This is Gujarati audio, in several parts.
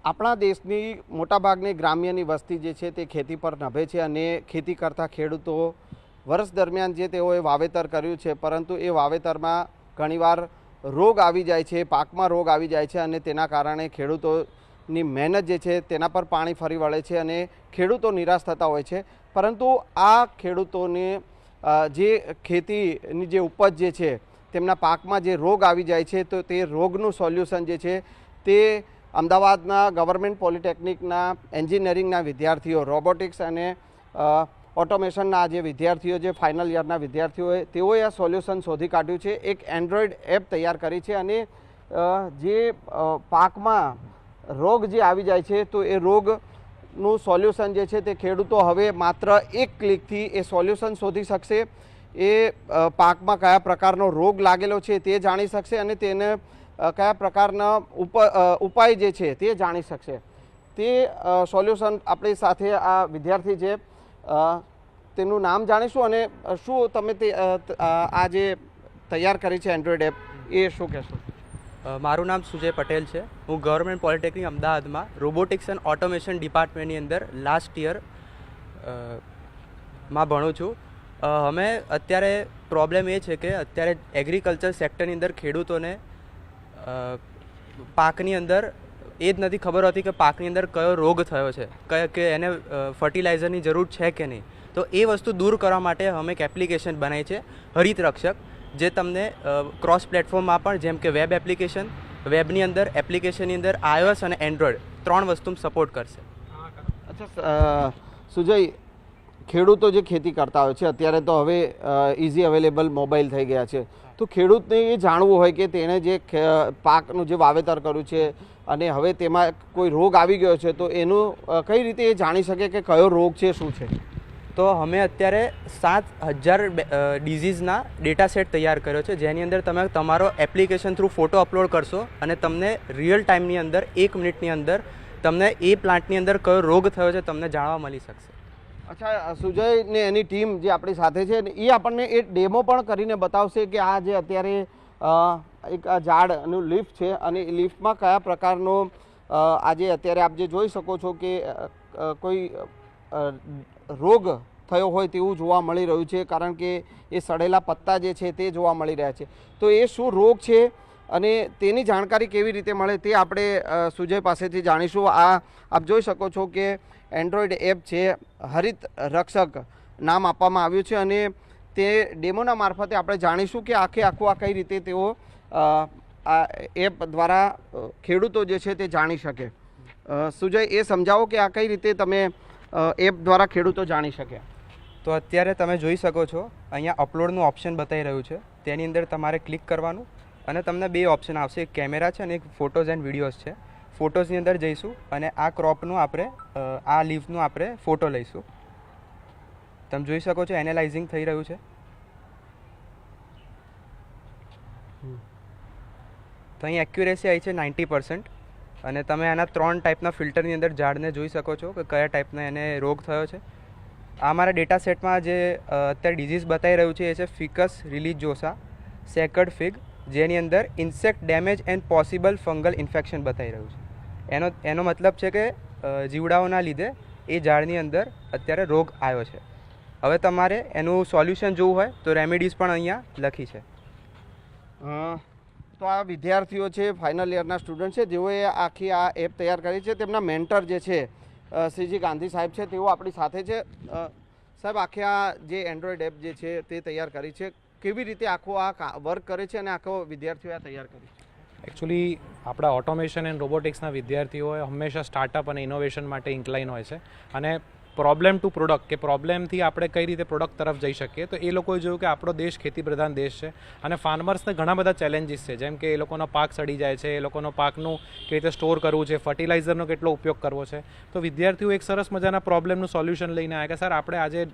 આપણા દેશની મોટાભાગની ગ્રામ્યની વસ્તી જે છે તે ખેતી પર નભે છે અને ખેતી કરતા ખેડૂતો વર્ષ દરમિયાન જે તેઓએ વાવેતર કર્યું છે, પરંતુ એ વાવેતરમાં ઘણીવાર રોગ આવી જાય છે, પાકમાં રોગ આવી જાય છે અને તેના કારણે ખેડૂતોની મહેનત જે છે તેના પર પાણી ફરી વળે છે અને ખેડૂતો નિરાશ થતા હોય છે. પરંતુ આ ખેડૂતોને જે ખેતીની જે ઉપજ જે છે તેમના પાકમાં જે રોગ આવી જાય છે તો તે રોગનું સોલ્યુશન જે છે તે અમદાવાદના ગવર્મેન્ટ પોલિટેકનિકના એન્જિનિયરિંગના વિદ્યાર્થીઓ, રોબોટિક્સ અને ઓટોમેશનના જે વિદ્યાર્થીઓ, જે ફાઇનલ યરના વિદ્યાર્થીઓએ તેઓએ આ સોલ્યુશન શોધી કાઢ્યું છે. એક એન્ડ્રોઈડ એપ તૈયાર કરી છે અને જે પાકમાં રોગ જે આવી જાય છે તો એ રોગનું સોલ્યુશન જે છે તે ખેડૂતો હવે માત્ર એક ક્લિકથી એ સોલ્યુશન શોધી શકશે. એ પાકમાં કયા પ્રકારનો રોગ લાગેલો છે તે જાણી શકશે અને તેને કયા પ્રકારના ઉપાય જે છે તે જાણી શકશે. તે સોલ્યુશન આપણી સાથે આ વિદ્યાર્થી છે, તેનું નામ જાણીશું અને શું તમે તે આ જે તૈયાર કરી છે એન્ડ્રોઈડ એપ એ શું કહેશો? મારું નામ સુજય પટેલ છે. હું ગવર્મેન્ટ પોલિટેકનિક અમદાવાદમાં રોબોટિક્સ એન્ડ ઓટોમેશન ડિપાર્ટમેન્ટની અંદર લાસ્ટ યર માં ભણું છું. અમે અત્યારે પ્રોબ્લેમ એ છે કે અત્યારે એગ્રીકલ્ચર સેક્ટરની અંદર ખેડૂતોને પાકની અંદર એ જ નથી ખબર હોતી કે પાકની અંદર કયો રોગ થયો છે, કે એને ફર્ટિલાઇઝરની જરૂર છે કે નહીં. તો એ વસ્તુ દૂર કરવા માટે અમે એક એપ્લિકેશન બનાવી છે હરિત રક્ષક, જે તમને ક્રોસ પ્લેટફોર્મમાં પણ, જેમ કે વેબ એપ્લિકેશન, વેબની અંદર, એપ્લિકેશનની અંદર iOS અને એન્ડ્રોઈડ 3 વસ્તુ સપોર્ટ કરશે. અચ્છા સુજય, ખેડૂતો જે ખેતી કરતા હોય છે અત્યારે તો હવે ઇઝી અવેલેબલ મોબાઈલ થઈ ગયા છે, તો ખેડૂતને એ જાણવું હોય કે તેણે જે પાકનું જે વાવેતર કર્યું છે અને હવે તેમાં કોઈ રોગ આવી ગયો છે તો એનું કઈ રીતે એ જાણી શકે કે કયો રોગ છે, શું છે? તો અમે અત્યારે 7000 ડિઝીઝના ડેટા સેટ તૈયાર કર્યો છે, જેની અંદર તમે તમારો એપ્લિકેશન થ્રુ ફોટો અપલોડ કરશો અને તમને રિયલ ટાઈમની અંદર 1 મિનિટની અંદર તમને એ પ્લાન્ટની અંદર કયો રોગ થયો છે તમને જાણવા મળી શકશે. અચ્છા, સુજય ને એની ટીમ જે આપણી સાથે છે એ આપણને એ ડેમો પણ કરીને બતાવશે કે આ જે અત્યારે એક આ ઝાડનું લિફ્ટ છે અને એ લિફ્ટમાં કયા પ્રકારનો આજે અત્યારે આપ જે જોઈ શકો છો કે કોઈ રોગ થયો હોય તેવું જોવા મળી રહ્યું છે, કારણ કે એ સડેલા પત્તા જે છે તે જોવા મળી રહ્યા છે. તો એ શું રોગ છે અને તેની જાણકારી કેવી રીતે મળે તે આપણે સુજય પાસેથી જાણીશું. આ આપ જોઈ શકો છો કે એન્ડ્રોઈડ એપ છે, હરિત રક્ષક નામ આપવામાં આવ્યું છે અને તે ડેમોના મારફતે આપણે જાણીશું કે આખું આ કઈ રીતે તેઓ આ એપ દ્વારા ખેડૂતો જે છે તે જાણી શકે. સુજય, એ સમજાવો કે આ કઈ રીતે તમે એપ દ્વારા ખેડૂતો જાણી શકે. તો અત્યારે તમે જોઈ શકો છો અહીંયા અપલોડનું ઓપ્શન બતાવી રહ્યું છે, તેની અંદર તમારે ક્લિક કરવાનું અને તમને 2 ઓપ્શન આવશે, એક કેમેરા છે અને એક ફોટોઝ એન્ડ વિડીયોઝ છે. ફોટોઝની અંદર જઈશું અને આ ક્રોપનું આપણે આ લીફનું આપણે ફોટો લઈશું. તમે જોઈ શકો છો એનાલાઇઝિંગ થઈ રહ્યું છે. તો અહીં એક્યુરેસી આવી છે 90% અને તમે આના 3 ટાઈપના ફિલ્ટરની અંદર ઝાડને જોઈ શકો છો કે કયા ટાઈપના એને રોગ થયો છે. આ અમારા ડેટા સેટમાં જે અત્યારે ડિઝીઝ બતાવી રહ્યું છે એ છે ફિકસ રિલિજોસા સેકર્ડ ફિગ, જેની અંદર insect damage and possible fungal infection બતાવી રહ્યું છે. એનો મતલબ છે કે જીવડાઓના લીધે એ ઝાડની અંદર અત્યારે રોગ આવ્યો છે. હવે તમારે એનું સોલ્યુશન જોવું હોય તો રેમેડીઝ પણ અહીંયા લખી છે. તો આ વિદ્યાર્થીઓ છે, ફાઇનલ યરના સ્ટુડન્ટ છે, જેઓએ આખી આ એપ તૈયાર કરી છે. તેમના મેન્ટર જે છે શ્રીજી ગાંધી સાહેબ છે, તેઓ આપણી સાથે છે. સાહેબ, આખી આ જે એન્ડ્રોઈડ એપ જે છે તે તૈયાર કરી છે, કેવી રીતે આખો આ વર્ક કરે છે અને આખો વિદ્યાર્થીઓએ આ તૈયાર કરી છે? એકચ્યુઅલી આપણા ઓટોમેશન એન્ડ રોબોટિક્સના વિદ્યાર્થીઓ હંમેશા સ્ટાર્ટઅપ અને ઇનોવેશન માટે ઇન્ક્લાઇન હોય છે અને પ્રોબ્લેમ ટુ પ્રોડક્ટ કે પ્રોબ્લેમથી આપણે કઈ રીતે પ્રોડક્ટ તરફ જઈ શકીએ. તો એ લોકોએ જોયું કે આપણો દેશ ખેતી પ્રધાન દેશ છે અને ફાર્મર્સને ઘણા બધા ચેલેન્જીસ છે, જેમ કે એ લોકોનો પાક સડી જાય છે, એ લોકોનો પાકનું કેવી રીતે સ્ટોર કરવું છે, ફર્ટિલાઇઝરનો કેટલો ઉપયોગ કરવો છે. તો વિદ્યાર્થીઓ એક સરસ મજાના પ્રોબ્લેમનું સોલ્યુશન લઈને આવ્યા કે સર, આપણે આજે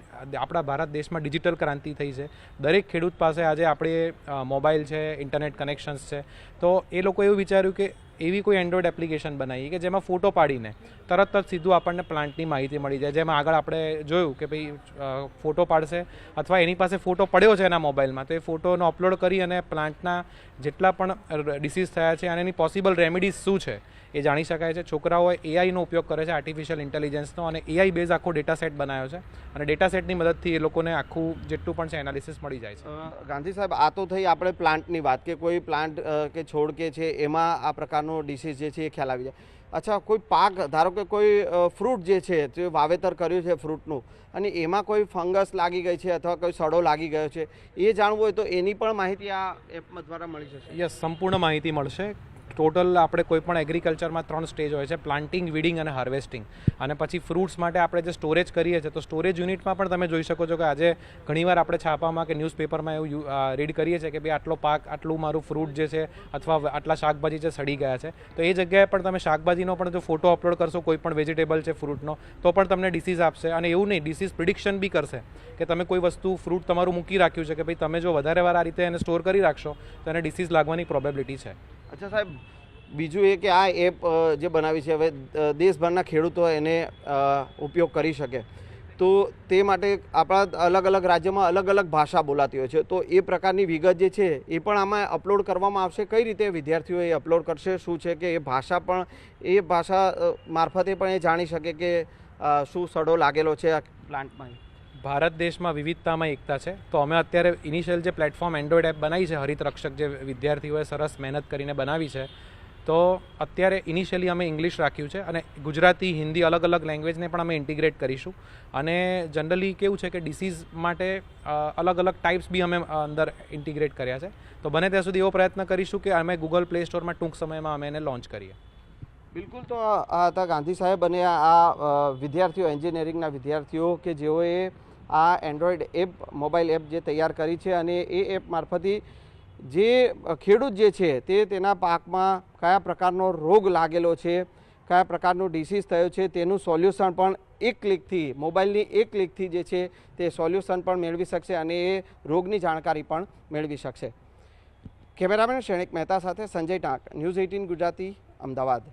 આપણા ભારત દેશમાં ડિજિટલ ક્રાંતિ થઈ છે, દરેક ખેડૂત પાસે આજે આપણે મોબાઈલ છે, ઇન્ટરનેટ કનેક્શન્સ છે. તો એ લોકો એવું વિચાર્યું કે એવી કોઈ એન્ડ્રોઈડ એપ્લિકેશન બનાવી કે જેમાં ફોટો પાડીને તરત જ સીધું આપણને પ્લાન્ટની માહિતી મળી જાય. જેમાં આગળ આપણે જોયું કે ભાઈ ફોટો પાડશે અથવા એની પાસે ફોટો પડ્યો છે એના મોબાઈલમાં, તો એ ફોટોનો અપલોડ કરી અને પ્લાન્ટના જેટલા પણ ડિસીઝ થયા છે અને એની પોસિબલ રેમેડીઝ શું છે એ જાણી શકાય છે. છોકરાઓ એઆઈનો ઉપયોગ કરે છે, આર્ટિફિશિયલ ઇન્ટેલિજન્સનો, અને એઆઈ બેઝ આખો ડેટા સેટ બનાવ્યો છે અને ડેટા સેટની મદદથી એ લોકોને આખું જેટલું પણ છે એનાલિસિસ મળી જાય છે. ગાંધી સાહેબ, આ તો થઈ આપણે પ્લાન્ટની વાત કે કોઈ પ્લાન્ટ કે છોડ કે છે એમાં આ પ્રકારનો ડિસીઝ જે છે એ ખ્યાલ આવી જાય. અચ્છા, કોઈ પાક, ધારો કે કોઈ ફ્રૂટ જે છે તે વાવેતર કર્યું છે ફ્રૂટનું અને એમાં કોઈ ફંગસ લાગી ગઈ છે અથવા કોઈ સડો લાગી ગયો છે, એ જાણવું હોય તો એની પણ માહિતી આ એપ દ્વારા મળી જશે? યસ, સંપૂર્ણ માહિતી મળશે. ટોટલ આપણે કોઈ પણ એગ્રીકલ્ચરમાં 3 સ્ટેજ હોય છે: પ્લાન્ટિંગ, વીડિંગ અને હાર્વેસ્ટિંગ. અને પછી ફ્રૂટ્સ માટે આપણે જે સ્ટોરેજ કરીએ છીએ, તો સ્ટોરેજ યુનિટમાં પણ તમે જોઈ શકો છો કે આજે ઘણીવાર આપણે છાપામાં કે ન્યૂઝપેપરમાં એવું રીડ કરીએ છીએ કે ભાઈ આટલો પાક, આટલું મારું ફ્રૂટ જે છે અથવા આટલા શાકભાજી છે સડી ગયા છે. તો એ જગ્યાએ પણ તમે શાકભાજીનો પણ જો ફોટો અપલોડ કરશો, કોઈ પણ વેજીટેબલ છે ફ્રૂટનો, તો પણ તમને ડિસીઝ આપશે. અને એવું નહીં, ડિસીઝ પ્રિડિક્શન બી કરશે કે તમે કોઈ વસ્તુ, ફ્રૂટ તમારું મૂકી રાખ્યું છે કે ભાઈ તમે જો વધારે વાર આ રીતે એને સ્ટોર કરી રાખશો તો એને ડિસીઝ લાગવાની પ્રોબેબિલિટી છે. અચ્છા સાહેબ, બીજું એ કે આ એપ જે બનાવી છે હવે દેશભરના ખેડૂતો એને ઉપયોગ કરી શકે, તો તે માટે આપણા અલગ અલગ રાજ્યમાં અલગ અલગ ભાષા બોલાતી હોય છે, તો એ પ્રકારની વિગત જે છે એ પણ આમાં અપલોડ કરવામાં આવશે? કઈ રીતે વિદ્યાર્થીઓ એ અપલોડ કરશે? શું છે કે એ ભાષા મારફતે પણ એ જાણી શકે કે શું સડો લાગેલો છે આ પ્લાન્ટમાં? ભારત દેશમાં વિવિધતામાં એકતા છે. તો અમે અત્યારે ઇનિશિયલ જે પ્લેટફોર્મ એન્ડ્રોઈડ એપ બનાવી છે, હરિત રક્ષક, જે વિદ્યાર્થીઓએ સરસ મહેનત કરીને બનાવી છે, તો અત્યારે ઇનિશિયલી અમે ઇંગ્લિશ રાખ્યું છે અને ગુજરાતી, હિન્દી, અલગ અલગ લેંગ્વેજને પણ અમે ઇન્ટિગ્રેટ કરીશું. અને જનરલી કેવું છે કે ડિસીઝ માટે અલગ અલગ ટાઈપ્સ બી અમે અંદર ઇન્ટિગ્રેટ કર્યા છે. તો બને ત્યાં સુધી એવો પ્રયત્ન કરીશું કે અમે ગૂગલ પ્લે સ્ટોરમાં ટૂંક સમયમાં અમે એને લોન્ચ કરીએ. બિલકુલ. તો આ હતા ગાંધી સાહેબ અને આ વિદ્યાર્થીઓ, એન્જિનિયરિંગના વિદ્યાર્થીઓ કે જેઓએ આ એન્ડ્રોઈડ એપ, મોબાઈલ એપ જે તૈયાર કરી છે અને એ એપ મારફતે જે ખેડૂત જે છે તે તેના પાકમાં કયા પ્રકારનો રોગ લાગેલો છે, કયા પ્રકારનો ડિસીઝ થયો છે, તેનું સોલ્યુશન પણ એક ક્લિકથી, મોબાઈલની એક ક્લિકથી જે છે તે સોલ્યુશન પણ મેળવી શકશે અને એ રોગની જાણકારી પણ મેળવી શકશે. કેમેરામેન શ્રેણિક મહેતા સાથે સંજય ટાંક, ન્યૂઝ 18 ગુજરાતી, અમદાવાદ.